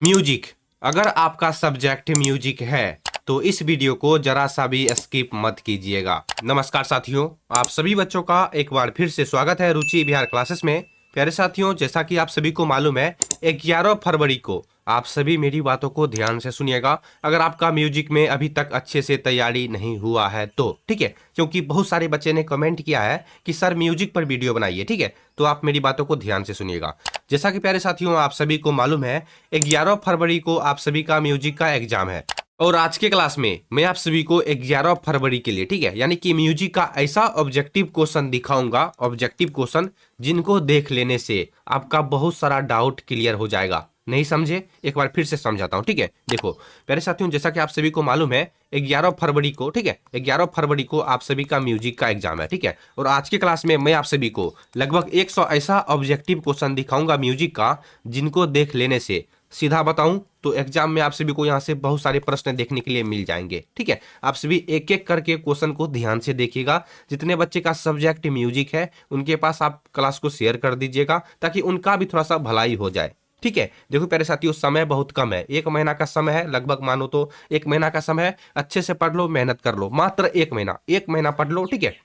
Music. अगर आपका subject music है तो इस वीडियो को जरा सा भी स्किप मत कीजिएगा। नमस्कार साथियों, आप सभी बच्चों का एक बार फिर से स्वागत है रुचि बिहार क्लासेस में। प्यारे साथियों, जैसा कि आप सभी को मालूम है 11 फरवरी को आप सभी मेरी बातों को ध्यान से सुनिएगा। अगर आपका म्यूजिक में अभी तक अच्छे से तैयारी नहीं हुआ है तो ठीक है, क्योंकि बहुत सारे बच्चे ने कमेंट किया है कि सर म्यूजिक पर वीडियो बनाइए। ठीक है, तो आप मेरी बातों को ध्यान से सुनिएगा। जैसा कि प्यारे साथियों आप सभी को मालूम है 11 फरवरी को आप सभी का म्यूजिक का एग्जाम है और आज के क्लास में मैं आप सभी को 11 फरवरी के लिए ठीक है, यानी कि म्यूजिक का ऐसा ऑब्जेक्टिव क्वेश्चन दिखाऊंगा, ऑब्जेक्टिव क्वेश्चन जिनको देख लेने से आपका बहुत सारा डाउट क्लियर हो जाएगा। नहीं समझे? एक बार फिर से समझाता हूं। ठीक है, देखो प्यारे साथियों, जैसा कि आप सभी को मालूम है 11 फरवरी को ठीक है, 11 फरवरी को आप सभी का म्यूजिक का एग्जाम है। ठीक है, और आज के क्लास में मैं आप सभी को लगभग 100 ऐसा ऑब्जेक्टिव क्वेश्चन दिखाऊंगा म्यूजिक का जिनको देख लेने से सीधा बताऊं तो एग्जाम में आप सभी को यहां से बहुत सारे प्रश्न देखने के लिए मिल जाएंगे। ठीक है, आप सभी एक एक करके क्वेश्चन को ध्यान से देखिएगा। जितने बच्चे का सब्जेक्ट म्यूजिक है उनके पास आप क्लास को शेयर कर दीजिएगा ताकि उनका भी थोड़ा सा भलाई हो जाए। ठीक है, देखो प्यारे साथियों, समय बहुत कम है, 1 महीना का समय है, लगभग मानो तो 1 महीना का समय है। अच्छे से पढ़ लो, मेहनत कर लो, मात्र 1 महीना, 1 महीना पढ़ लो। ठीक है,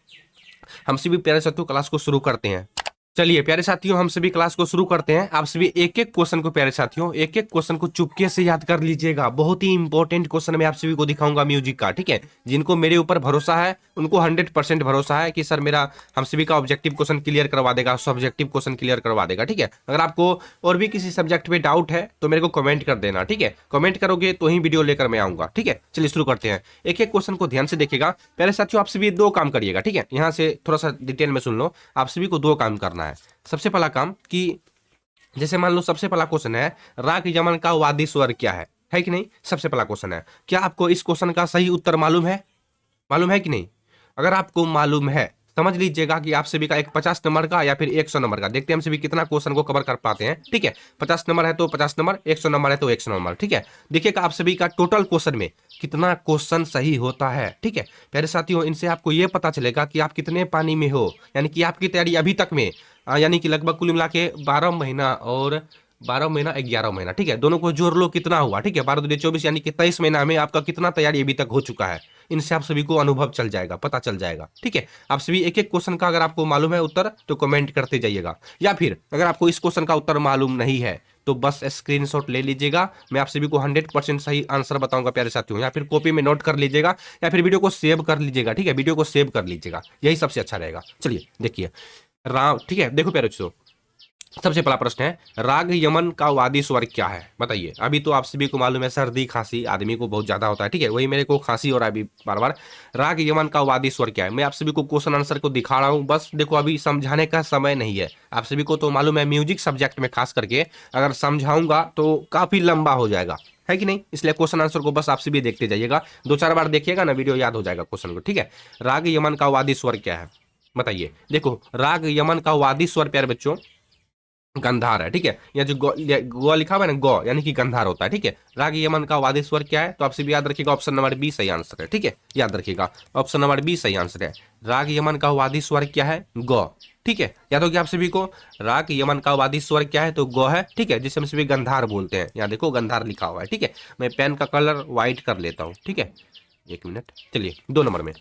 हम सभी प्यारे साथियों क्लास को शुरू करते हैं। चलिए प्यारे साथियों, हम सभी क्लास को शुरू करते हैं। आप सभी एक एक क्वेश्चन को प्यारे साथियों, एक एक क्वेश्चन को चुपके से याद कर लीजिएगा। बहुत ही इंपॉर्टेंट क्वेश्चन मैं आप सभी को दिखाऊंगा म्यूजिक का। ठीक है, जिनको मेरे ऊपर भरोसा है उनको 100% भरोसा है कि सर मेरा हम सभी का ऑब्जेक्टिव क्वेश्चन क्लियर करवा देगा, सब्जेक्टिव क्वेश्चन क्लियर करवा देगा। ठीक है, अगर आपको और भी किसी सब्जेक्ट पे डाउट है तो मेरे को कमेंट कर देना। ठीक है, कमेंट करोगे तो ही वीडियो लेकर मैं आऊंगा। ठीक है, चलिए शुरू करते हैं। एक एक क्वेश्चन को ध्यान से देखिएगा। प्यारे साथियों, आप सभी 2 काम करिएगा। ठीक है, यहाँ से थोड़ा सा डिटेल में सुन लो। आप सभी को 2 काम करना है। सबसे पहला काम कि जैसे मान लो सबसे पहला क्वेश्चन है राग यमन का वादी स्वर क्या है कि नहीं? सबसे पहला क्वेश्चन है, क्या आपको इस क्वेश्चन का सही उत्तर मालूम है? मालूम है कि नहीं? अगर आपको मालूम है समझ लीजिएगा कि आप सभी का एक 50 नंबर का या फिर 100 नंबर का, देखते हैं हम सभी कितना क्वेश्चन को कवर कर पाते हैं। ठीक है, 50 नंबर है तो 50 नंबर, 100 नंबर है तो 100 नंबर। ठीक है, देखिएगा आप सभी का टोटल क्वेश्चन में कितना क्वेश्चन सही होता है। ठीक है प्यारे साथियों, इनसे आपको यह पता चलेगा कि आप कितने पानी में हो, यानी कि आपकी तैयारी अभी तक में यानी कि लगभग कुल मिला के 12 महीना और 12 महीना 11 महीना, ठीक है, दोनों को जोड़ लो कितना हुआ। ठीक है, 12 दूनी 24, यानी कि 23 महीना में आपका कितना तैयारी अभी तक हो चुका है। इनसे आप सभी को अनुभव चल जाएगा, पता चल जाएगा। ठीक है, आप सभी एक एक क्वेश्चन का अगर आपको मालूम है उत्तर तो कमेंट करते जाइएगा, या फिर अगर आपको इस क्वेश्चन का उत्तर मालूम नहीं है तो बस स्क्रीनशॉट ले लीजिएगा। मैं आप सभी को 100% सही आंसर बताऊंगा प्यारे साथियों, या फिर कॉपी में नोट कर लीजिएगा या फिर वीडियो को सेव कर लीजिएगा। ठीक है, वीडियो को सेव कर लीजिएगा, यही सबसे अच्छा रहेगा। चलिए देखिए राम, ठीक है, देखो प्यारे दोस्तों, सबसे पहला प्रश्न है राग यमन का वादी स्वर क्या है? बताइए। अभी तो आप सभी को मालूम है सर्दी खांसी आदमी को बहुत ज्यादा होता है। ठीक है, वही मेरे को खांसी हो रहा है अभी बार बार। राग यमन का वादी स्वर क्या है? मैं आप सभी को क्वेश्चन आंसर को दिखा रहा हूं, बस देखो अभी समझाने का समय नहीं है। आप सभी को तो मालूम है म्यूजिक सब्जेक्ट में खास करके अगर समझाऊंगा तो काफी लंबा हो जाएगा, है कि नहीं? इसलिए क्वेश्चन आंसर को बस आप सभी देखते जाइएगा, 2-4 बार देखिएगा ना, वीडियो याद हो जाएगा क्वेश्चन को। ठीक है, राग यमन का वादी स्वर क्या है? बताइए। देखो राग यमन का वादी स्वर प्यारे बच्चों गंधार है। ठीक है, या जो गौ लिखा हुआ है ना, गौ यानी कि गंधार होता है। ठीक है, राग यमन का वादी स्वर क्या है? तो आपसे भी याद रखिएगा, ऑप्शन नंबर बी सही आंसर है। ठीक है, याद रखिएगा, ऑप्शन नंबर बी सही आंसर है। राग यमन का वादी स्वर क्या है? गौ। ठीक है, याद हो गया आप सभी को? राग यमन का वादी स्वर क्या है? तो गौ है। ठीक है, जिसे हम सभी गंधार बोलते हैं। यहाँ देखो गंधार लिखा हुआ है। ठीक है, मैं पेन का कलर व्हाइट कर लेता हूँ। ठीक है, 1 मिनट। चलिए 2 नंबर में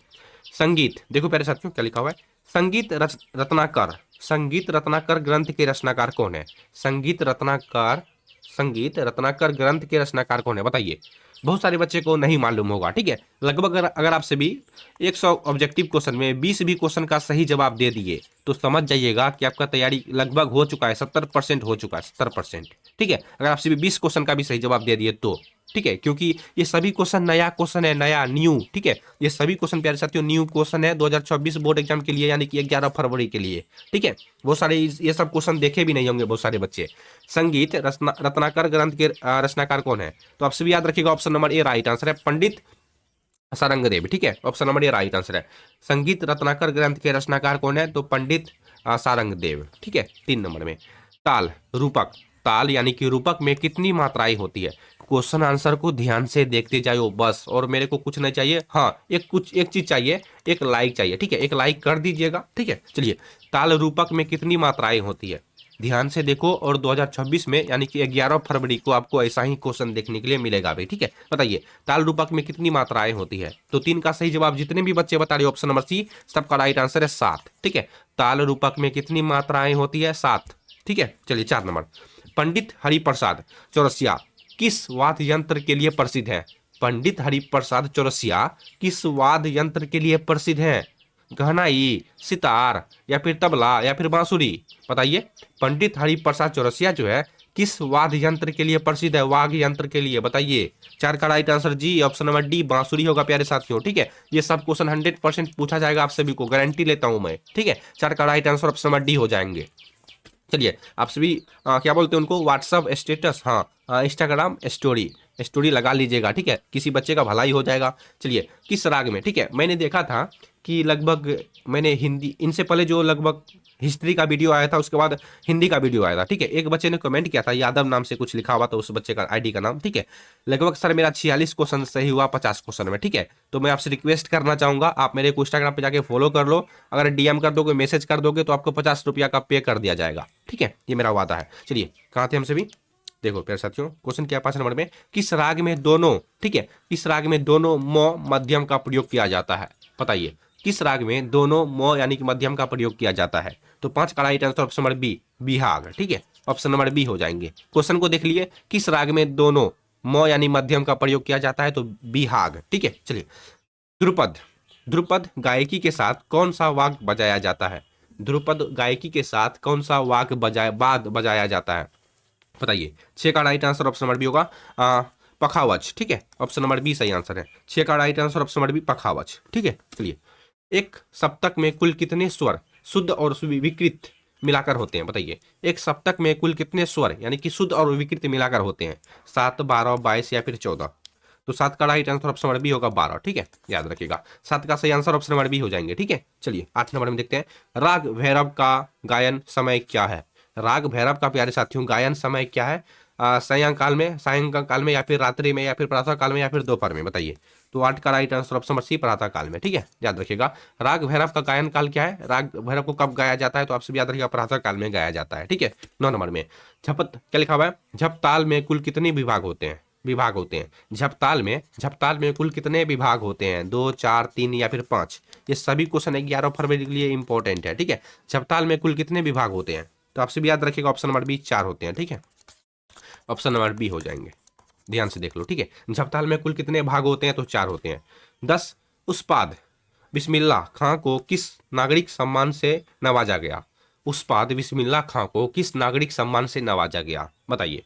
संगीत, देखो प्यारे साथियों क्या लिखा हुआ है, संगीत रत्नाकर, संगीत रत्नाकर ग्रंथ के रचनाकार कौन है? संगीत रत्नाकर, संगीत रत्नाकर ग्रंथ के रचनाकार कौन है? बताइए। बहुत सारे बच्चे को नहीं मालूम होगा। ठीक है, लगभग अगर आप सभी 100 ऑब्जेक्टिव क्वेश्चन में 20 भी क्वेश्चन का सही जवाब दे दिए तो समझ जाइएगा कि आपका तैयारी लगभग हो चुका है, 70% हो चुका है, 70%। ठीक है, अगर आप सभी 20 क्वेश्चन का भी सही जवाब दे दिए तो ठीक है, क्योंकि ये सभी क्वेश्चन नया क्वेश्चन है, नया न्यू। ठीक है, ये सभी क्वेश्चन प्यारे साथियों न्यू क्वेश्चन है 2024 बोर्ड एग्जाम के लिए, यानी कि 11 फरवरी के लिए। ठीक है, बहुत सारे ये सब क्वेश्चन देखे भी नहीं होंगे बहुत सारे बच्चे। संगीत रत्नाकर ग्रंथ के रचनाकार कौन है? तो आप सभी याद रखिएगा, option number A right answer है, पंडित सारंगदेव। ठीक है, option number A right answer है। संगीत रत्नाकर ग्रंथ के रचनाकार कौन है? तो पंडित सारंगदेव। ठीक है, 3 नंबर में ताल रूपक, ताल यानी कि रूपक में कितनी मात्राएं होती है? क्वेश्चन आंसर को ध्यान से देखते जाओ बस, और मेरे को कुछ नहीं चाहिए, हाँ एक चीज चाहिए, एक लाइक चाहिए। ठीक है, एक लाइक कर दीजिएगा। ठीक है, चलिए ताल रूपक में कितनी मात्राएं होती है? ध्यान से देखो, और 2026 में यानी कि 11 फरवरी को आपको ऐसा ही क्वेश्चन देखने के लिए मिलेगा भाई, ठीक है। बताइए ताल रूपक में कितनी मात्राएं होती है? तो 3 का सही जवाब जितने भी बच्चे बता रहे हो ऑप्शन नंबर सी, सबका राइट आंसर है 7, ठीक है। ताल रूपक में कितनी मात्राएं होती है? 7, ठीक है। चलिए 4 नंबर, पंडित हरिप्रसाद चौरसिया किस वाद्य यंत्र के लिए प्रसिद्ध है? पंडित हरिप्रसाद चौरसिया किस वाद्य यंत्र के लिए प्रसिद्ध है? गहनाई, सितार, या फिर तबला, या फिर बांसुरी? बताइए पंडित हरिप्रसाद चौरसिया जो है किस वाद्य यंत्र के लिए प्रसिद्ध है? वाद्य यंत्र के लिए, बताइए। 4 का राइट आंसर जी, ऑप्शन नंबर डी बांसुरी होगा प्यारे साथियों, ठीक है। ये सब क्वेश्चन 100% पूछा जाएगा आप सभी को, गारंटी लेता हूं मैं, ठीक है। 4 का right answer option number D हो जाएंगे। चलिए आप सभी क्या बोलते हैं उनको, व्हाट्सअप स्टेटस, हाँ इंस्टाग्राम स्टोरी, स्टोरी लगा लीजिएगा, ठीक है। किसी बच्चे का भलाई हो जाएगा। चलिए किस राग में, ठीक है। मैंने देखा था कि लगभग मैंने हिंदी, इनसे पहले जो लगभग हिस्ट्री का वीडियो आया था, उसके बाद हिंदी का वीडियो आया था, ठीक है। एक बच्चे ने कमेंट किया था, यादव नाम से कुछ लिखा हुआ था उस बच्चे का आईडी का नाम, ठीक है। लगभग सर मेरा 46 क्वेश्चन सही हुआ 50 क्वेश्चन में, ठीक है। तो मैं आपसे रिक्वेस्ट करना चाहूंगा, आप मेरे को इंस्टाग्राम पे जाके फॉलो कर लो। अगर डीएम कर दोगे, मैसेज कर दोगे, तो आपको 50 रुपया का पे कर दिया जाएगा, ठीक है। ये मेरा वादा है। चलिए कहाँ थे हम सभी, देखो प्यारे साथियों क्वेश्चन क्या 5 नंबर में, किस राग में दोनों, ठीक है, किस राग में दोनों म मध्यम का प्रयोग किया जाता है? बताइए किस राग में दोनों म यानी कि मध्यम का प्रयोग किया जाता है? तो 5 का right answer option number B, Bihag, ठीक है। ऑप्शन नंबर बी हो जाएंगे। क्वेश्चन को देख लिए, किस राग में दोनों म यानी मध्यम का प्रयोग किया जाता है? तो बिहाग, ठीक है। चलिए ध्रुपद, ध्रुपद गायकी के साथ कौन सा वाद्य बजाया जाता है? ध्रुपद गायकी के साथ कौन सा वाद्य बजाया जाता है? बताइए। 6 का right answer option number B होगा पखावज, ठीक है। ऑप्शन नंबर बी सही आंसर है। 6 का right answer option number B पखावज, ठीक है। चलिए एक सप्तक में कुल कितने स्वर शुद्ध और विकृत मिलाकर होते हैं? बताइए एक सप्तक में कुल कितने स्वर यानी कि शुद्ध और विकृत मिलाकर होते हैं? 7, 12, 22 या फिर 14? तो 7 का right answer option number B होगा 12, ठीक है। याद रखिएगा 7 का सही आंसर ऑप्शन नंबर बी हो जाएंगे, ठीक है। चलिए 8 नंबर में देखते हैं, राग भैरव का गायन समय क्या है? राग भैरव का प्यारे साथियों गायन समय क्या है? सायंकाल में, सायंकाल में, या फिर रात्रि में, या फिर प्रातः काल में, या फिर दोपहर में? बताइए। तो 8 का right answer option number C प्रातः काल में, ठीक है। याद रखिएगा राग भैरव का गायन काल क्या है, राग भैरव को कब गाया जाता है? तो आपसे याद रखिएगा प्रातः काल में गाया जाता है, ठीक है। 9 नंबर में झपत क्या लिखा हुआ है, झपताल में कुल कितने विभाग होते हैं? विभाग होते हैं झपताल में कुल कितने विभाग होते हैं? 2, 4, 3 या फिर 5? ये सभी क्वेश्चन 11 फरवरी के लिए इंपॉर्टेंट है, ठीक है। झपताल में कुल कितने विभाग होते हैं? तो आपसे भी याद रखिएगा ऑप्शन नंबर बी 4 होते हैं, ठीक है। ऑप्शन नंबर बी हो जाएंगे, ध्यान से देख लो, ठीक है। झपताल में कुल कितने भाग होते हैं? तो 4 होते हैं। 10 उस्ताद बिस्मिल्लाह खां को किस नागरिक सम्मान से नवाजा गया? उस्ताद बिस्मिल्लाह खां को किस नागरिक सम्मान से नवाजा गया? बताइए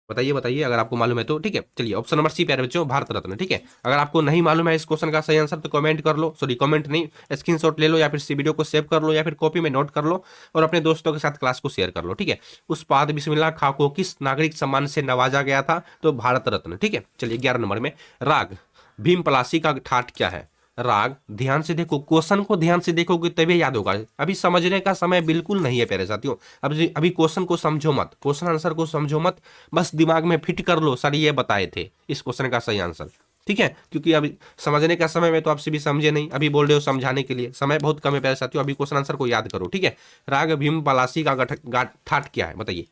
बताइए बताइए अगर आपको मालूम है तो, ठीक है। चलिए ऑप्शन नंबर सी प्यारे बच्चों भारत रत्न, ठीक है। अगर आपको नहीं मालूम है इस क्वेश्चन का सही आंसर तो कमेंट कर लो, सॉरी कमेंट नहीं, स्क्रीनशॉट ले लो, या फिर इस वीडियो को सेव कर लो, या फिर कॉपी में नोट कर लो और अपने दोस्तों के साथ क्लास को शेयर कर लो, ठीक है। उस बाद बिस्मिल्लाह खां को किस नागरिक सम्मान से नवाजा गया था? तो भारत रत्न, ठीक है। चलिए 11 नंबर में, राग भीम पलासी का ठाट क्या है? राग, ध्यान से देखो क्वेश्चन को, ध्यान से देखोगे तभी याद होगा। अभी समझने का समय बिल्कुल नहीं है प्यारे साथियों। अभी क्वेश्चन को समझो मत, क्वेश्चन आंसर को समझो मत, बस दिमाग में फिट कर लो सर ये बताए थे इस क्वेश्चन का सही आंसर, ठीक है। क्योंकि अभी समझने का समय में तो आपसे भी समझे नहीं, अभी बोल रहे हो समझाने के लिए, समय बहुत कम है प्यारे साथियों। अभी क्वेश्चन आंसर को याद करो, ठीक है। राग भीम पलासी का ठाट क्या है? बताइए।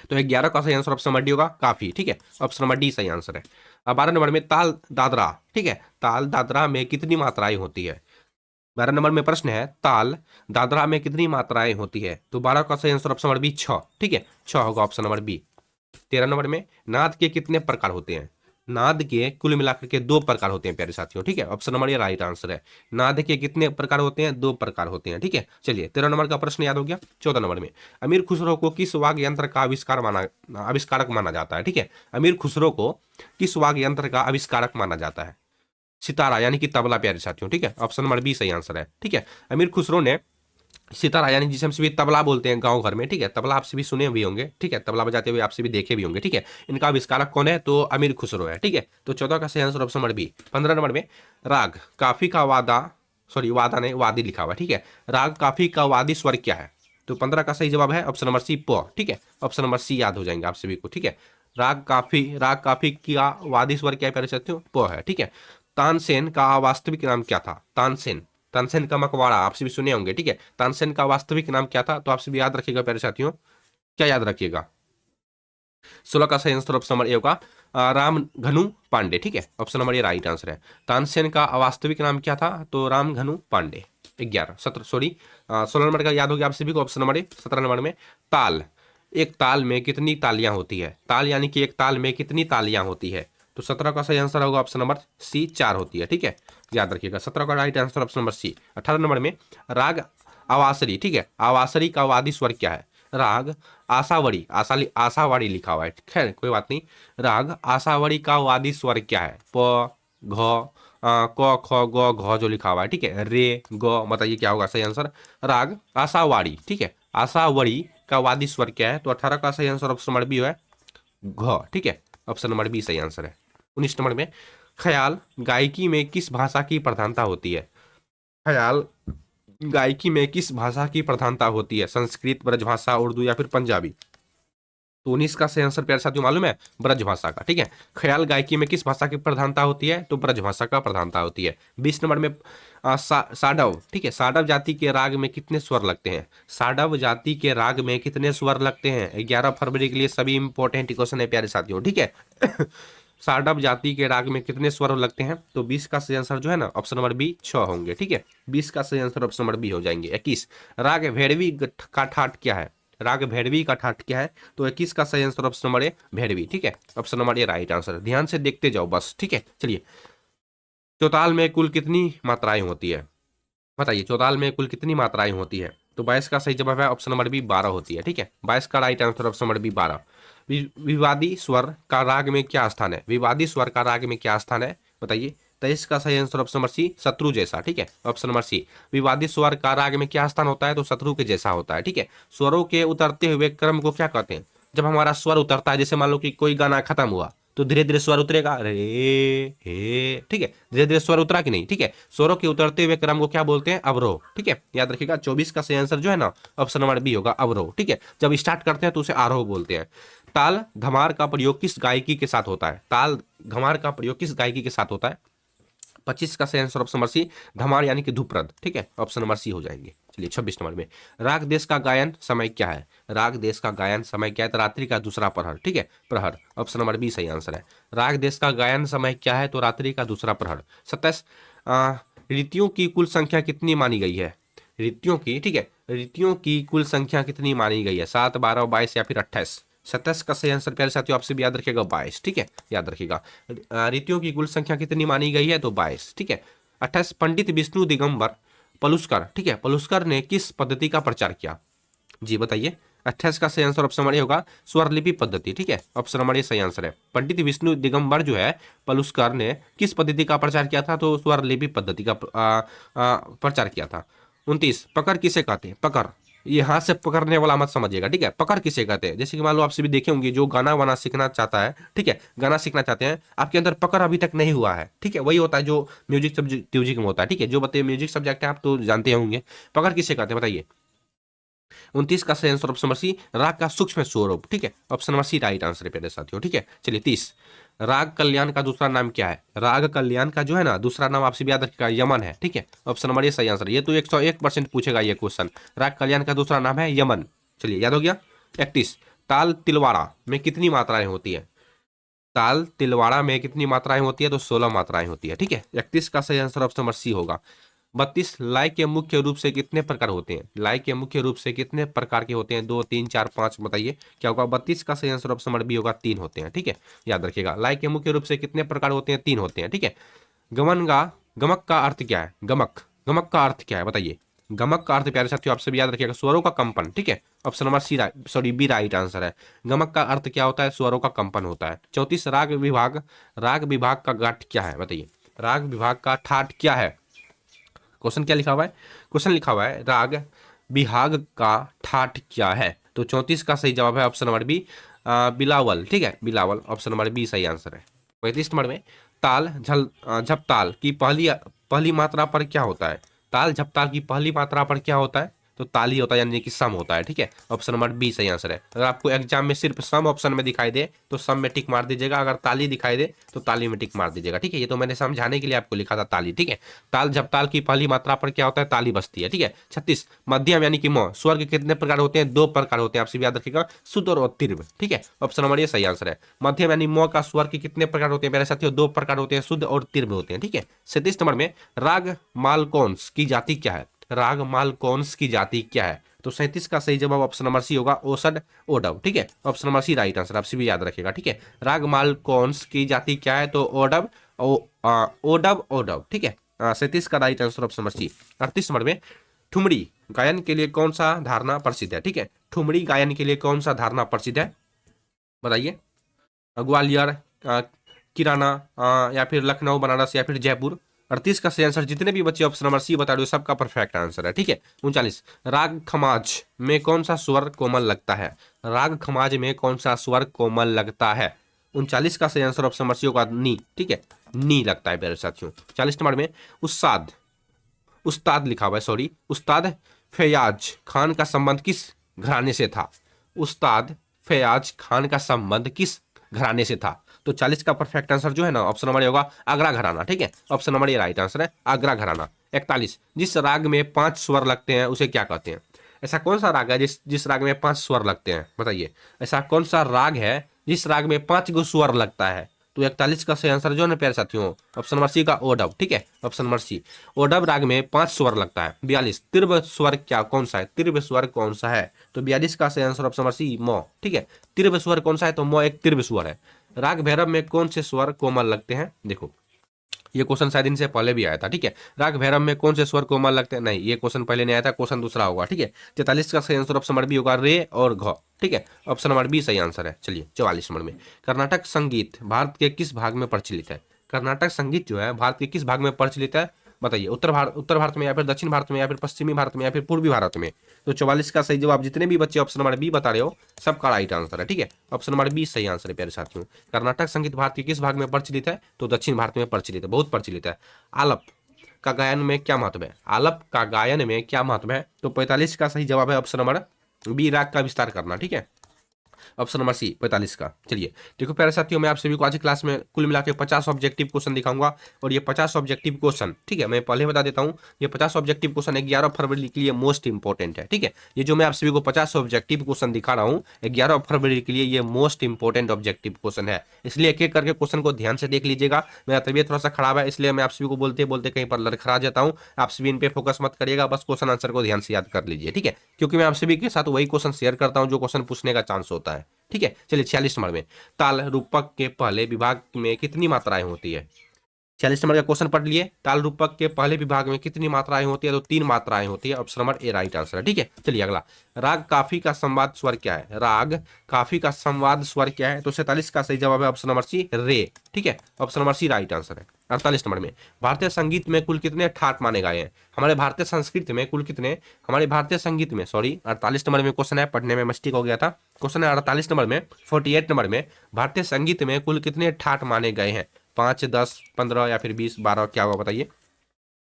तो 11 का सही आंसर ऑप्शन नंबर डी होगा काफी, ठीक है। ऑप्शन नंबर डी सही आंसर है। अब 12 नंबर में ताल दादरा, ठीक है। ताल दादरा में कितनी मात्राएं होती है? 12 नंबर में प्रश्न है ताल दादरा में कितनी मात्राएं होती है? तो 12 का सही आंसर ऑप्शन नंबर बी 6, ठीक है। 6 होगा ऑप्शन नंबर बी। 13 नंबर में नाद के कितने प्रकार होते हैं? नाद के कुल मिलाकर के 2 प्रकार होते हैं प्यारे साथियों, ठीक है। ऑप्शन नंबर ये राइट आंसर है। नाद के कितने प्रकार होते हैं? 2 प्रकार होते हैं, ठीक है। चलिए 13 नंबर का प्रश्न याद हो गया। 14 नंबर में अमीर खुसरो को किस वाद्य यंत्र का आविष्कारक माना जाता है? ठीक है, अमीर खुसरो को किस वाद्य यंत्र का आविष्कारक माना जाता है? सितारा यानी कि तबला प्यारे साथियों, ठीक है। ऑप्शन नंबर बी सही आंसर है, ठीक है। अमीर खुसरो ने सितारा यानी जिसे हम सभी तबला बोलते हैं गांव घर में, ठीक है, तबला आपसे भी सुने भी होंगे, ठीक है, तबला बजाते हुए आपसे भी देखे भी होंगे, ठीक है। इनका आविष्कारक कौन है? तो अमीर खुसरो है, ठीक है। तो 14 का सही आंसर ऑप्शन नंबर बी। 15 नंबर में राग काफी का वादा नहीं वादी लिखा हुआ है, ठीक है। राग काफी का वादी स्वर क्या है? तो 15 का सही जवाब है ऑप्शन नंबर सी प, ठीक है। ऑप्शन नंबर सी याद हो जाएंगे आप सभी को, ठीक है। राग काफी का वादी स्वर क्या है प्यारे साथियों? प है, ठीक है। तानसेन का वास्तविक नाम क्या था? तानसेन का मकबरा आपसे भी सुने होंगे, ठीक है। तानसेन का वास्तविक नाम क्या था, तो आपसे भी याद रखिएगा प्यारे साथियों, क्या याद रखिएगा। 16 का सही आंसर ऑप्शन नंबर ए होगा राम घनु पांडे, ठीक है। Option number A right answer है। तानसेन का वास्तविक नाम क्या था, तो राम घनु पांडे। 11 17 सॉरी 16 नंबर का याद हो गया आप सभी को। Option number A. 17 नंबर में ताल, एक ताल में कितनी तालियां होती है। ताल यानी कि एक ताल में कितनी तालियां होती है, तो 17 का सही आंसर होगा ऑप्शन नंबर सी 4 होती है, ठीक है। याद रखिएगा 17 का right answer option number C. 18 नंबर में राग आवासरी, ठीक है। आवासरी का वादी स्वर क्या है। राग आसावड़ी, आसावाड़ी लिखा हुआ है, खैर कोई बात नहीं। राग आसावड़ी का वादी स्वर क्या है। प घ क ख ग घ जो लिखा हुआ है, ठीक है। रे ग, बताइए क्या होगा सही आंसर। राग आसावाड़ी, ठीक है। आसावड़ी का वादी स्वर क्या है, तो 18 का सही आंसर ऑप्शन नंबर बी है घ, ठीक है। ऑप्शन नंबर बी सही आंसर है। 19 नंबर में ख्याल गायकी में किस भाषा की प्रधानता होती है। ख्याल गायकी में किस भाषा की प्रधानता होती है। संस्कृत, ब्रजभाषा, उर्दू या फिर पंजाबी। तो 19 का सही आंसर प्यारे साथियों मालूम है, ब्रजभाषा का, ठीक है। ख्याल गायकी में किस भाषा की प्रधानता होती है, तो ब्रजभाषा का प्रधानता होती है। 20 नंबर में साडव, ठीक है। साडव जाति के राग में कितने स्वर लगते हैं। साडव जाति के राग में कितने स्वर लगते हैं। 11 फरवरी के लिए सभी इंपॉर्टेंट क्वेश्चन है प्यारे साथियों, ठीक है। साडव जाति के राग में कितने स्वर लगते हैं, तो 20 का सही आंसर जो है ना ऑप्शन नंबर बी 6 होंगे, ठीक है। 20 का सही आंसर ऑप्शन नंबर बी हो जाएंगे। 21 राग भैरवी का ठाट क्या है। राग भैरवी का ठाट क्या है, तो 21 का सही answer option number A Bhairavi, ठीक है। Option number A right answer. ध्यान से देखते जाओ बस, ठीक है। चलिए, चौताल में कुल कितनी मात्राएं होती है, बताइए। चौताल में कुल कितनी मात्राएं होती है, तो 22 का सही जवाब है ऑप्शन नंबर बी 12 होती है, ठीक है। 22 का right answer option number B 12। विवादी स्वर का राग में क्या स्थान है। विवादी स्वर का राग में क्या स्थान है, बताइए। 23 का सही आंसर ऑप्शन नंबर सी शत्रु जैसा, ठीक है। ऑप्शन नंबर सी विवादी स्वर का राग में क्या स्थान होता है, तो शत्रु के जैसा होता है, ठीक है। स्वरों के उतरते हुए क्रम को क्या कहते हैं। जब हमारा स्वर उतरता है, जैसे मान लो कि कोई गाना खत्म हुआ, तो धीरे धीरे स्वर उतरेगा, रे हे, ठीक है। धीरे धीरे स्वर उतरा कि नहीं, ठीक है। स्वरों के उतरते हुए क्रम को क्या बोलते हैं, अवरोह, ठीक है। याद रखिएगा 24 का सही आंसर जो है ना ऑप्शन नंबर बी होगा अवरोह, ठीक है। जब स्टार्ट करते हैं तो उसे आरोह बोलते हैं। ताल धमार का प्रयोग किस गायकी के साथ होता है। ताल धमार का प्रयोग किस गायकी के साथ होता है। 25 का सही आंसर ऑप्शन नंबर सी धमार यानी कि धूप्रद, ठीक है। ऑप्शन नंबर सी हो जाएंगे। चलिए 26 नंबर में राग देश का गायन समय क्या है। राग देश का गायन समय क्या है, तो रात्रि का दूसरा प्रहर, ठीक है। प्रहर, ऑप्शन नंबर बी सही आंसर है। राग देश का गायन समय क्या है, तो रात्रि का दूसरा प्रहर। 27 ऋतियों की कुल संख्या कितनी मानी गई है। ऋतियों की, ठीक है। ऋतियों की कुल संख्या कितनी मानी गई है, 7 12 22 या फिर 28। 27 का सही आंसर प्यारे साथियों आपसे भी याद रखिएगा 22, ठीक है। याद रखिएगा ऋतियों की कुल संख्या कितनी मानी गई है, तो 22, ठीक है। 28 पंडित विष्णु दिगंबर पलुस्कर, ठीक है। पलुस्कर ने किस पद्धति का प्रचार किया, जी बताइए। 28 का सही आंसर ऑप्शन नंबर ए होगा स्वरलिपि पद्धति, ठीक है। ऑप्शन नंबर ए सही आंसर है। पंडित विष्णु दिगंबर जो है पलुस्कर ने किस पद्धति का प्रचार किया था, तो स्वरलिपि पद्धति का प्रचार किया था। 29 पकड़ किसे कहते हैं। पकड़, ये हाथ से पकड़ने वाला मत समझिएगा, ठीक है। पकड़ किसे कहते हैं, जैसे कि मान लो आपसे भी देखे होंगे जो गाना वाना सीखना चाहता है, ठीक है। गाना सीखना चाहते हैं, आपके अंदर पकड़ अभी तक नहीं हुआ है, ठीक है। वही होता है जो म्यूजिक म्यूजिक में होता है, ठीक है। जो बताइए म्यूजिक सब्जेक्ट है आप तो जानते होंगे। पकड़ किसे कहते हैं बताइए। 29 का सही आंसर ऑप्शन नंबर सी राग का सूक्ष्म स्वरूप, ठीक है। Option number C right answer है प्यारे साथियों, ठीक है। चलिए 30 राग कल्याण का दूसरा नाम क्या है। राग कल्याण का जो है ना दूसरा नाम आपसे भी याद रखिएगा यमन है, ठीक है। ऑप्शन नंबर ये सही आंसर। ये तो 101% पूछेगा ये क्वेश्चन। राग कल्याण का दूसरा नाम है यमन। चलिए याद हो गया। 31 ताल तिलवाड़ा में कितनी मात्राएं होती है। ताल तिलवाड़ा में कितनी मात्राएं होती है, तो 16 मात्राएं होती है, ठीक है। 31 का सही आंसर ऑप्शन नंबर सी होगा। 32 लय के मुख्य रूप से कितने प्रकार होते हैं। लय के मुख्य रूप से कितने प्रकार के होते हैं, 2 3 4 5 बताइए क्या होगा। 32 का सही आंसर ऑप्शन नंबर बी होगा 3 होते हैं, ठीक है। याद रखिएगा लय के मुख्य रूप से कितने प्रकार होते हैं, 3 होते हैं, ठीक है। गमक का अर्थ क्या है। गमक का अर्थ क्या है बताइए। गमक का अर्थ प्यारे साथियों आपसे भी याद रखिएगा स्वरों का कंपन, ठीक है। Option number C sorry B right answer है। गमक का अर्थ क्या होता है, स्वरों का कंपन होता है। 34 राग विभाग का गाठ क्या है बताइए। राग विभाग का ठाट क्या है। क्वेश्चन क्या लिखा हुआ है, क्वेश्चन लिखा हुआ है राग विभाग का ठाट क्या है, तो 34 का सही जवाब है ऑप्शन नंबर बी बिलावल, ठीक है। बिलावल, ऑप्शन नंबर बी सही आंसर है। 35 नंबर में ताल झपताल की पहली मात्रा पर क्या होता है। ताल झपताल की पहली मात्रा पर क्या होता है, तो ताली होता है यानी कि सम होता है, ठीक है। ऑप्शन नंबर बी सही आंसर है। अगर आपको एग्जाम में सिर्फ सम ऑप्शन में दिखाई दे तो सम में टिक मार दीजिएगा, अगर ताली दिखाई दे तो ताली में टिक मार दीजिएगा, ठीक है। ये तो मैंने समझाने के लिए आपको लिखा था ताली, ठीक है। ताल जब ताल की पहली मात्रा पर क्या होता है, ताली बजती है, ठीक है। 36 मध्यम यानी कि म स्वर के कितने प्रकार होते हैं, 2 प्रकार होते हैं, आपसे याद रखिएगा, शुद्ध और तीव्र, ठीक है। ऑप्शन नंबर ये सही आंसर है। मध्यम यानी म का स्वर के कितने प्रकार होते हैं मेरे साथियों, 2 प्रकार होते हैं, शुद्ध और तीव्र होते हैं, ठीक है। 37 नंबर में राग मालकोंस की जाति क्या है, राग मालकोंस की जाति क्या है, तो 37 का सही जवाब ऑप्शन नंबर सी होगा, ओसड ओडव, ठीक है। Option number C right answer, आपसे भी याद रखेगा, ठीक है। राग मालकोंस की जाति क्या है, तो ओडव ओडव ओडव, ठीक है। 37 का right answer option number C. 38 नंबर में ठुमरी गायन के लिए कौन सा धारणा प्रसिद्ध है, ठीक है। ठुमरी गायन के लिए कौन सा धारणा प्रसिद्ध है, बताइए। ग्वालियर, किराना, या फिर लखनऊ, बनारस या फिर जयपुर। 38 का सही आंसर, जितने भी बच्चे ऑप्शन नंबर सी बता रहे हो सबका परफेक्ट आंसर है, ठीक है। 39 राग खमाज में कौन सा स्वर कोमल लगता है, राग खमाज में कौन सा स्वर कोमल लगता है। 39 का सही आंसर ऑप्शन नंबर सी होगा नी, ठीक है, नी लगता है मेरे साथियों। 40 नंबर में उस्ताद उस्ताद लिखा हुआ है, सॉरी, उस्ताद फैयाज खान का संबंध किस घराने से था, उस्ताद फैयाज खान का संबंध किस घराने से था। तो 40 का परफेक्ट आंसर जो है ना ऑप्शन नंबर होगा आगरा घराना, ठीक है। ऑप्शन नंबर ये राइट आंसर है, आगरा घराना। 41 जिस राग में 5 स्वर लगते हैं उसे क्या कहते हैं, ऐसा कौन सा राग है जिस राग में 5 स्वर लगते हैं, बताइए। ऐसा कौन सा राग है जिस राग में 5 गो स्वर लगता है, तो 41 का सही आंसर जो है ना प्यारे साथियों ऑप्शन नंबर सी का ओडव, ठीक है। ऑप्शन नंबर सी ओडव राग में 5 स्वर लगता है। 42 तीव्र स्वर क्या कौन सा है, तीव्र स्वर कौन सा है, तो 42 का सही आंसर ऑप्शन नंबर सी म, ठीक है। तीव्र स्वर कौन सा है, तो म एक तीव्र स्वर है। राग भैरव में कौन से स्वर कोमल लगते हैं, देखो ये क्वेश्चन शायद इनसे पहले भी आया था, ठीक है। राग भैरव में कौन से स्वर कोमल लगते हैं, नहीं ये क्वेश्चन पहले नहीं आया था, क्वेश्चन दूसरा होगा, ठीक है। 43 का सही आंसर ऑप्शन नंबर बी होगा रे और घ, ठीक है। ऑप्शन नंबर बी सही आंसर है। चलिए 44 नंबर में कर्नाटक संगीत भारत के किस भाग में प्रचलित है, कर्नाटक संगीत जो है भारत के किस भाग में प्रचलित है, बताइए। उत्तर भारत में या फिर दक्षिण भारत में या फिर पश्चिमी भारत में या फिर पूर्वी भारत में। तो 44 का सही जवाब जितने भी बच्चे ऑप्शन नंबर बी बता रहे हो सबका राइट आंसर है, ठीक है। ऑप्शन नंबर बी सही आंसर है प्यारे साथियों। कर्नाटक संगीत भारत के किस भाग में प्रचलित है, तो दक्षिण भारत में प्रचलित है, बहुत प्रचलित है। आलप का गायन में क्या महत्व है, आलप का गायन में क्या महत्व है, तो 45 का सही जवाब है ऑप्शन नंबर बी राग का विस्तार करना, ठीक है। ऑप्शन नंबर सी 45 का। चलिए देखो प्यारे साथियों, मैं आप सभी को आज की क्लास में कुल मिला के 50 ऑब्जेक्टिव क्वेश्चन दिखाऊंगा, और ये 50 ऑब्जेक्टिव क्वेश्चन, ठीक है, मैं पहले बता देता हूं, ये 50 ऑब्जेक्टिव क्वेश्चन 11 फरवरी के लिए मोस्ट इंपॉर्टेंट है, ठीक है। ये जो मैं आप सभी को 50 ऑब्जेक्टिव क्वेश्चन दिखा रहा हूँ 11 फरवरी के लिए ये मोस्ट इंपॉर्टेंट ऑब्जेक्टिव क्वेश्चन है, इसलिए एक एक करके क्वेश्चन को ध्यान से देख लीजिएगा। मेरा तबियत थोड़ा सा खराब है, इसलिए मैं आप सभी को बोलते बोलते कहीं पर लड़खड़ा जाता हूँ, आप सभी इन पे फोकस मत करिएगा, बस क्वेश्चन आंसर को ध्यान से याद कर लीजिए, ठीक है, क्योंकि मैं आप सभी के साथ वही क्वेश्चन शेयर करता हूँ जो क्वेश्चन पूछने का चांस होता है, ठीक है। चलिए 46 नंबर में ताल रूपक के पहले विभाग में कितनी मात्राएं होती है, 46 नंबर का क्वेश्चन पढ़ लिए। ताल रूपक के पहले विभाग में कितनी मात्राएं होती है, तो 3 मात्राएं होती है, option number A right answer है, ठीक है। चलिए अगला, राग काफी का संवाद स्वर क्या है, राग काफी का संवाद स्वर क्या है, तो 47 का सही जवाब है ऑप्शन नंबर सी रे, ठीक है। Option number C right answer है। 48 नंबर में भारतीय संगीत में कुल कितने ठाट माने गए हैं, हमारे भारतीय संस्कृत में कुल कितने, हमारे भारतीय संगीत में, सॉरी 48 नंबर में क्वेश्चन है, पढ़ने में मिस्टेक हो गया था, क्वेश्चन है 48 नंबर में। 48 नंबर में भारतीय संगीत में कुल कितने ठाट माने गए हैं, 5, 10, 15 या फिर 20, 12, क्या होगा बताइए।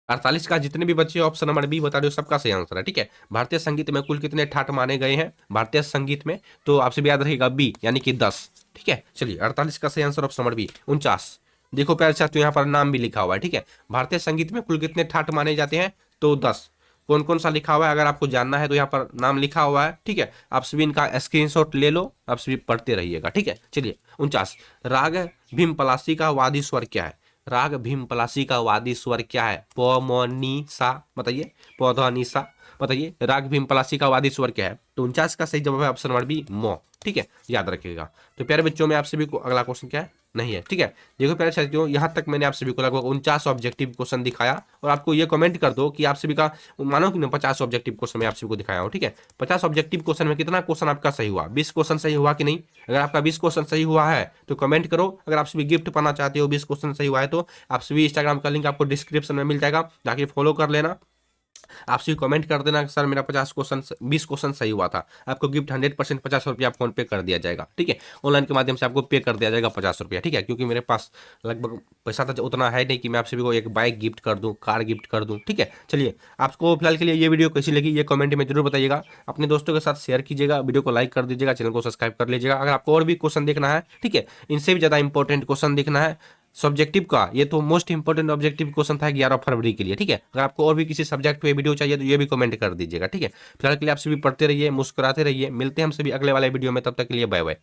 48 का जितने भी बच्चे ऑप्शन नंबर बी बता रहे हो सबका सही आंसर है, ठीक है। भारतीय संगीत में कुल कितने ठाट माने गए हैं भारतीय संगीत में, तो आपसे भी याद रहेगा बी यानी कि 10, ठीक है। चलिए 48 का सही आंसर ऑप्शन नंबर बी 49। देखो प्यारे साथियों यहाँ पर नाम भी लिखा हुआ है, ठीक है। भारतीय संगीत में कुल कितने ठाट माने जाते हैं, तो 10। कौन कौन सा लिखा हुआ है अगर आपको जानना है तो यहाँ पर नाम लिखा हुआ है, ठीक है। आप सभी इनका स्क्रीनशॉट ले लो, आप सभी पढ़ते रहिएगा, ठीक है। चलिए 49 राग भीम पलासी का वादी स्वर क्या है, राग भीम पलासी का वादी स्वर क्या है, प म नी सा, बताइए, प ध नी सा, बताइए राग भीम पलासी का वादी स्वर क्या है, तो 49 का सही जवाब है ऑप्शन नंबर बी म, ठीक है, याद रखिएगा। तो प्यारे बच्चों में आप सभी को अगला क्वेश्चन क्या है, नहीं है, ठीक है। देखो प्यारे साथियों यहाँ तक मैंने आप सभी को लगभग 49 ऑब्जेक्टिव क्वेश्चन दिखाया, और आपको ये कमेंट कर दो कि आप सभी का मानो कि 50 ऑब्जेक्टिव क्वेश्चन मैं आप सभी को दिखाया हूँ, ठीक है। 50 ऑब्जेक्टिव क्वेश्चन में कितना क्वेश्चन आपका सही हुआ, 20 क्वेश्चन सही हुआ कि नहीं। अगर आपका 20 क्वेश्चन सही हुआ है तो कमेंट करो, अगर आप सभी गिफ्ट पाना चाहते हो 20 क्वेश्चन सही हुआ है तो आप सभी इंस्टाग्राम का लिंक आपको डिस्क्रिप्शन में मिल जाएगा, जाके फॉलो कर लेना। आपसे कमेंट कर देना कि सर मेरा 20 क्वेश्चन सही हुआ था, आपको गिफ्ट 100% 50 रुपया फोन पे कर दिया जाएगा। ठीक है, ऑनलाइन के माध्यम से आपको पे कर दिया जाएगा 50 रुपया। ठीक है, क्योंकि मेरे पास लगभग पैसा तो उतना है नहीं कि मैं आप सभी को एक बाइक गिफ्ट कर दूं, कार गिफ्ट कर दूं। ठीक है, चलिए आपको फिलहाल के लिए ये वीडियो कैसी लगी ये कमेंट में जरूर बताइएगा, अपने दोस्तों के साथ शेयर कीजिएगा, वीडियो को लाइक कर दीजिएगा, चैनल को सब्सक्राइब कर लीजिएगा। अगर आपको और भी क्वेश्चन देखना है, ठीक है, इनसे भी ज़्यादा इंपॉर्टेंट क्वेश्चन देखना है सब्जेक्टिव का, ये तो मोस्ट इंपोर्टेंट ऑब्जेक्टिव क्वेश्चन था 11 फरवरी के लिए। ठीक है, अगर आपको और भी किसी सब्जेक्ट पे वीडियो चाहिए तो ये भी कमेंट कर दीजिएगा। ठीक है, फिलहाल के लिए आप सभी पढ़ते रहिए, मुस्कुराते रहिए, मिलते हैं हम सभी अगले वाले वीडियो में, तब तक के लिए बाय बाय।